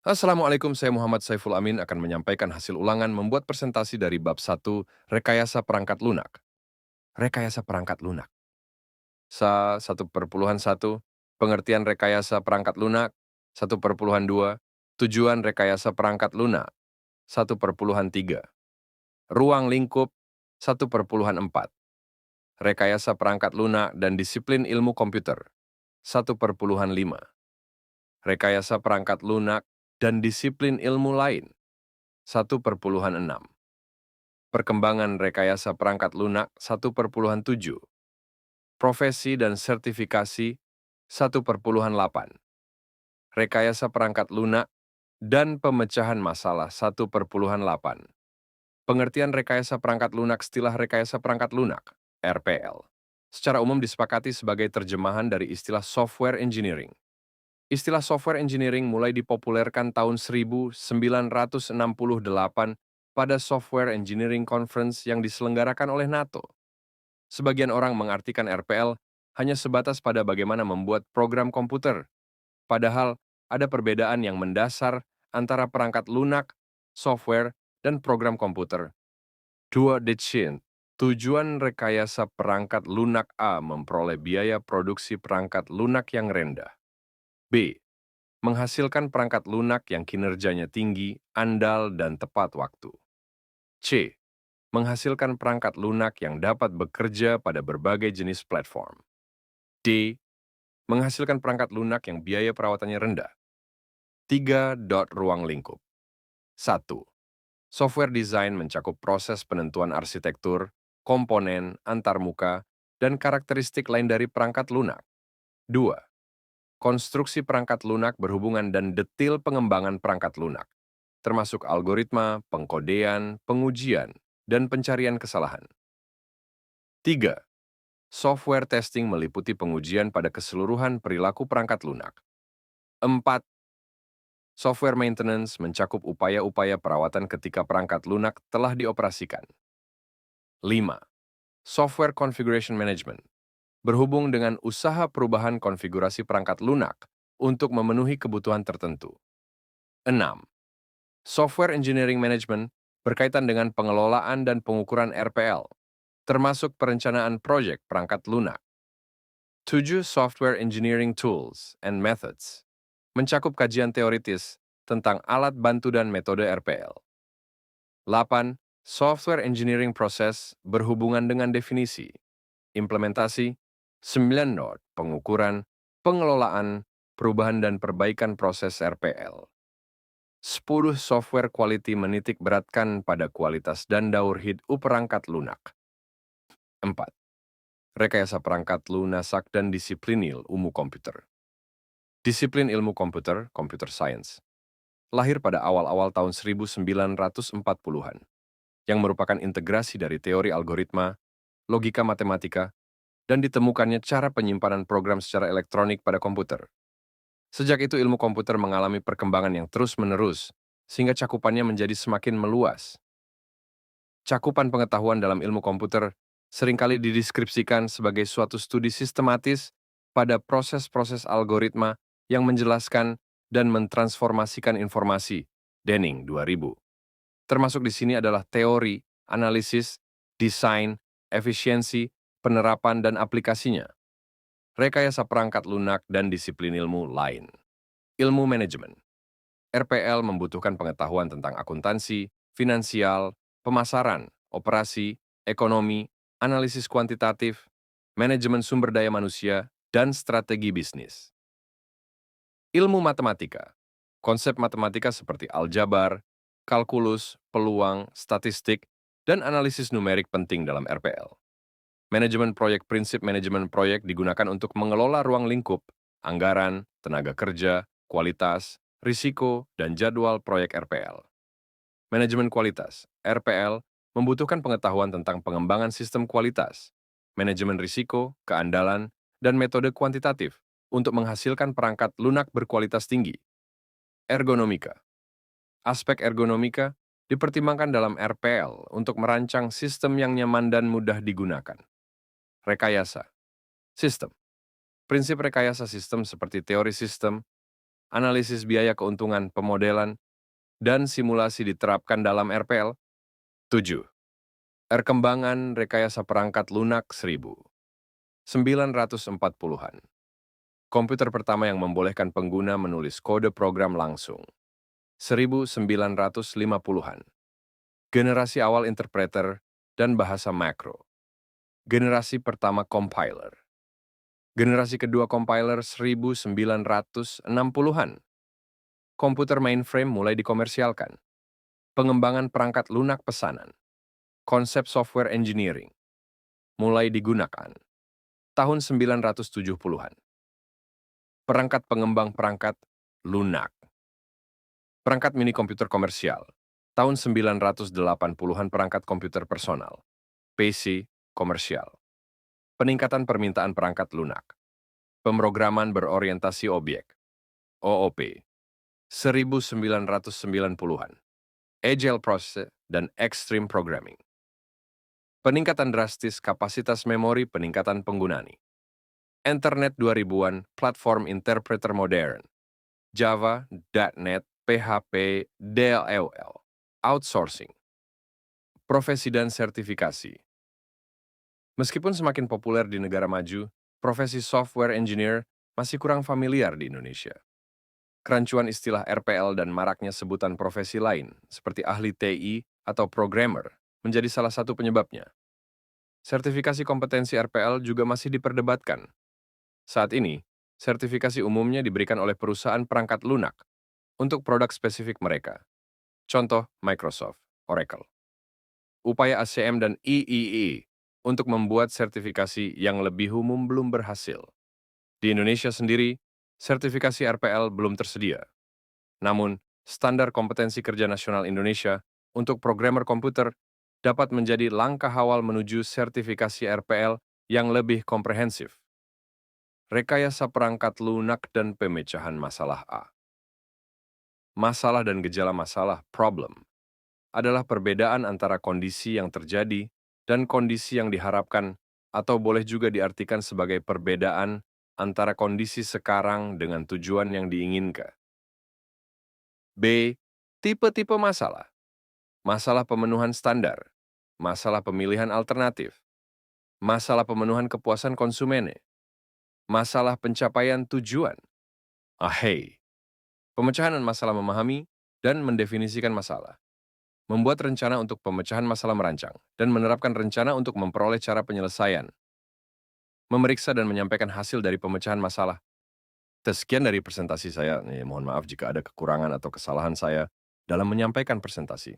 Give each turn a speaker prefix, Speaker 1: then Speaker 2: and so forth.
Speaker 1: Assalamualaikum, saya Muhammad Saiful Amin akan menyampaikan hasil ulangan membuat presentasi dari bab 1, Rekayasa Perangkat Lunak. Rekayasa Perangkat Lunak. 1,1, Pengertian Rekayasa Perangkat Lunak. 1,2, Tujuan Rekayasa Perangkat Lunak. 1,3, Ruang Lingkup. 1,4, Rekayasa Perangkat Lunak dan Disiplin Ilmu Komputer. 1,5, Rekayasa Perangkat Lunak dan Disiplin Ilmu Lain. 1,6, Perkembangan rekayasa perangkat lunak. 1,7, Profesi dan sertifikasi. 1,8, Rekayasa perangkat lunak dan pemecahan masalah. 1,8, Pengertian rekayasa perangkat lunak. Istilah rekayasa perangkat lunak (RPL) secara umum disepakati sebagai terjemahan dari istilah software engineering. Istilah software engineering mulai dipopulerkan tahun 1968 pada Software Engineering Conference yang diselenggarakan oleh NATO. Sebagian orang mengartikan RPL hanya sebatas pada bagaimana membuat program komputer, padahal ada perbedaan yang mendasar antara perangkat lunak, software, dan program komputer. 2. Tujuan rekayasa perangkat lunak A memperoleh biaya produksi perangkat lunak yang rendah. B. Menghasilkan perangkat lunak yang kinerjanya tinggi, andal, dan tepat waktu. C. Menghasilkan perangkat lunak yang dapat bekerja pada berbagai jenis platform. D. Menghasilkan perangkat lunak yang biaya perawatannya rendah. 3. Ruang lingkup. 1. Software design mencakup proses penentuan arsitektur, komponen, antarmuka, dan karakteristik lain dari perangkat lunak. 2. Konstruksi perangkat lunak berhubungan dan detil pengembangan perangkat lunak, termasuk algoritma, pengkodean, pengujian, dan pencarian kesalahan. 3. Software testing meliputi pengujian pada keseluruhan perilaku perangkat lunak. 4. Software maintenance mencakup upaya-upaya perawatan ketika perangkat lunak telah dioperasikan. 5. Software configuration management berhubung dengan usaha perubahan konfigurasi perangkat lunak untuk memenuhi kebutuhan tertentu. 6. Software engineering management berkaitan dengan pengelolaan dan pengukuran RPL, termasuk perencanaan proyek perangkat lunak. 7. Software engineering tools and methods mencakup kajian teoritis tentang alat bantu dan metode RPL. 8. Software engineering process berhubungan dengan definisi, implementasi. 9. Pengukuran, pengelolaan, perubahan dan perbaikan proses RPL. 10. Software quality menitik beratkan pada kualitas dan daur hidup perangkat lunak. 4. Rekayasa perangkat lunasak dan disiplin ilmu komputer. Disiplin ilmu komputer, computer science, lahir pada awal-awal tahun 1940-an, yang merupakan integrasi dari teori algoritma, logika matematika, dan ditemukannya cara penyimpanan program secara elektronik pada komputer. Sejak itu ilmu komputer mengalami perkembangan yang terus-menerus, sehingga cakupannya menjadi semakin meluas. Cakupan pengetahuan dalam ilmu komputer seringkali dideskripsikan sebagai suatu studi sistematis pada proses-proses algoritma yang menjelaskan dan mentransformasikan informasi, Denning 2000. Termasuk di sini adalah teori, analisis, desain, efisiensi, penerapan, dan aplikasinya. Rekayasa perangkat lunak dan disiplin ilmu lain. Ilmu manajemen. RPL membutuhkan pengetahuan tentang akuntansi, finansial, pemasaran, operasi, ekonomi, analisis kuantitatif, manajemen sumber daya manusia, dan strategi bisnis. Ilmu matematika. Konsep matematika seperti aljabar, kalkulus, peluang, statistik, dan analisis numerik penting dalam RPL. Manajemen proyek. Prinsip manajemen proyek digunakan untuk mengelola ruang lingkup, anggaran, tenaga kerja, kualitas, risiko, dan jadwal proyek RPL. Manajemen kualitas. RPL membutuhkan pengetahuan tentang pengembangan sistem kualitas, manajemen risiko, keandalan, dan metode kuantitatif untuk menghasilkan perangkat lunak berkualitas tinggi. Ergonomika. Aspek ergonomika dipertimbangkan dalam RPL untuk merancang sistem yang nyaman dan mudah digunakan. Rekayasa. Sistem. Prinsip rekayasa sistem seperti teori sistem, analisis biaya keuntungan, pemodelan, dan simulasi diterapkan dalam RPL. 7. Perkembangan rekayasa perangkat lunak 1940-an. Komputer pertama yang membolehkan pengguna menulis kode program langsung. 1950-an. Generasi awal interpreter dan bahasa makro. Generasi pertama compiler. Generasi kedua compiler 1960-an. Komputer mainframe mulai dikomersialkan. Pengembangan perangkat lunak pesanan. Konsep software engineering mulai digunakan. Tahun 1970-an. Perangkat pengembang perangkat lunak. Perangkat mini komputer komersial. Tahun 1980-an perangkat komputer personal. PC komersial. Peningkatan permintaan perangkat lunak. Pemrograman berorientasi objek. OOP. 1990-an. Agile Process dan Extreme Programming. Peningkatan drastis kapasitas memori, peningkatan penggunaan. Internet 2000-an, platform interpreter modern. Java, .NET, PHP, DLL. Outsourcing. Profesi dan sertifikasi. Meskipun semakin populer di negara maju, profesi software engineer masih kurang familiar di Indonesia. Kerancuan istilah RPL dan maraknya sebutan profesi lain, seperti ahli TI atau programmer, menjadi salah satu penyebabnya. Sertifikasi kompetensi RPL juga masih diperdebatkan. Saat ini, sertifikasi umumnya diberikan oleh perusahaan perangkat lunak untuk produk spesifik mereka. Contoh, Microsoft, Oracle. Upaya ACM dan IEEE untuk membuat sertifikasi yang lebih umum belum berhasil. Di Indonesia sendiri, sertifikasi RPL belum tersedia. Namun, standar kompetensi kerja nasional Indonesia untuk programmer komputer dapat menjadi langkah awal menuju sertifikasi RPL yang lebih komprehensif. Rekayasa perangkat lunak dan pemecahan masalah A. Masalah dan gejala masalah, problem, adalah perbedaan antara kondisi yang terjadi dan kondisi yang diharapkan, atau boleh juga diartikan sebagai perbedaan antara kondisi sekarang dengan tujuan yang diinginkan. B. Tipe-tipe masalah. Masalah pemenuhan standar. Masalah pemilihan alternatif. Masalah pemenuhan kepuasan konsumen. Masalah pencapaian tujuan. Ahei. Pemecahan masalah memahami dan mendefinisikan masalah. Membuat rencana untuk pemecahan masalah merancang, dan menerapkan rencana untuk memperoleh cara penyelesaian. Memeriksa dan menyampaikan hasil dari pemecahan masalah. Sekian dari presentasi saya. Mohon maaf jika ada kekurangan atau kesalahan saya dalam menyampaikan presentasi.